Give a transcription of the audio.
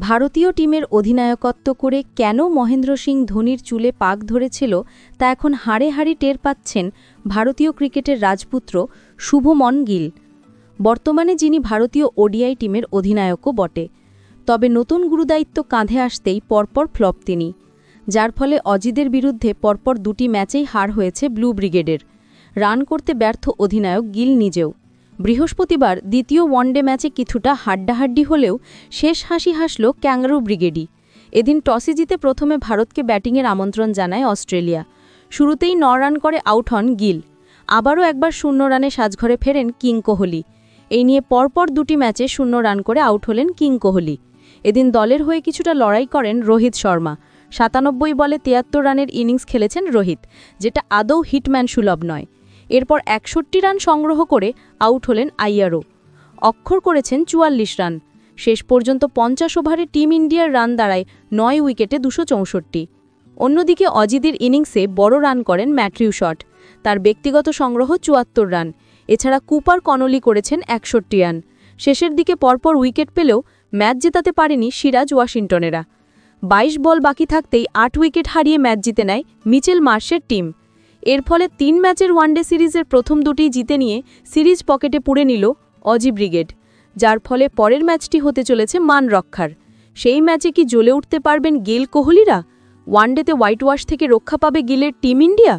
ভারতীয় টিমের অধিনায়কত্ব করে কেন মহেন্দ্র সিং ধোনির চুলে পাক ধরেছিল তা এখন হাড়ে হাড়ি টের পাচ্ছেন ভারতীয় ক্রিকেটের রাজপুত্র শুভমন গিল। বর্তমানে যিনি ভারতীয় ওডিআই টিমের অধিনায়কও বটে। তবে নতুন গুরুদায়িত্ব কাঁধে আসতেই পরপর ফ্লপ তিনি, যার ফলে অজিদের বিরুদ্ধে পরপর দুটি ম্যাচেই হার হয়েছে ব্লু ব্রিগেডের। রান করতে ব্যর্থ অধিনায়ক গিল নিজেও। বৃহস্পতিবার দ্বিতীয় ওয়ানডে ম্যাচে কিছুটা হাড্ডাহাড্ডি হলেও শেষ হাসি হাসল ক্যাঙ্গারু ব্রিগেডই। এদিন টসে জিতে প্রথমে ভারতকে ব্যাটিংয়ের আমন্ত্রণ জানায় অস্ট্রেলিয়া। শুরুতেই ৯ রান করে আউট হন গিল। আবারও একবার ০ রানে সাজঘরে ফেরেন কিং কোহলি। এই নিয়ে পরপর দুটি ম্যাচে ০ রান করে আউট হলেন কিং কোহলি। এদিন দলের হয়ে কিছুটা লড়াই করেন রোহিত শর্মা। ৯৭ বলে ৭৩ রানের ইনিংস খেলেছেন রোহিত, যেটা আদৌ হিটম্যান সুলভ নয়। এরপর ৬১ রান সংগ্রহ করে আউট হলেন আইয়ারও। অক্ষর করেছেন ৪৪ রান। শেষ পর্যন্ত ৫০ ওভারে টিম ইন্ডিয়ার রান দাঁড়ায় ৯ উইকেটে ২৬৪। অন্যদিকে অজিদের ইনিংসে বড় রান করেন ম্যাথিউ শট। তার ব্যক্তিগত সংগ্রহ ৭৪ রান। এছাড়া কুপার কনলি করেছেন ৬১ রান। শেষের দিকে পরপর উইকেট পেলেও ম্যাচ জেতাতে পারেনি সিরাজ ওয়াশিংটনেরা। ২২ বল বাকি থাকতেই ৮ উইকেট হারিয়ে ম্যাচ জিতে নেয় মিচেল মার্শের টিম। এর ফলে ৩ ম্যাচের ওয়ানডে সিরিজের প্রথম দুটিই জিতে নিয়ে সিরিজ পকেটে পুরে নিল অজি ব্রিগেড, যার ফলে পরের ম্যাচটি হতে চলেছে মান রক্ষার। সেই ম্যাচে কি জ্বলে উঠতে পারবেন গেল কোহলিরা? ওয়ানডেতে হোয়াইট ওয়াশ থেকে রক্ষা পাবে গিলের টিম ইন্ডিয়া?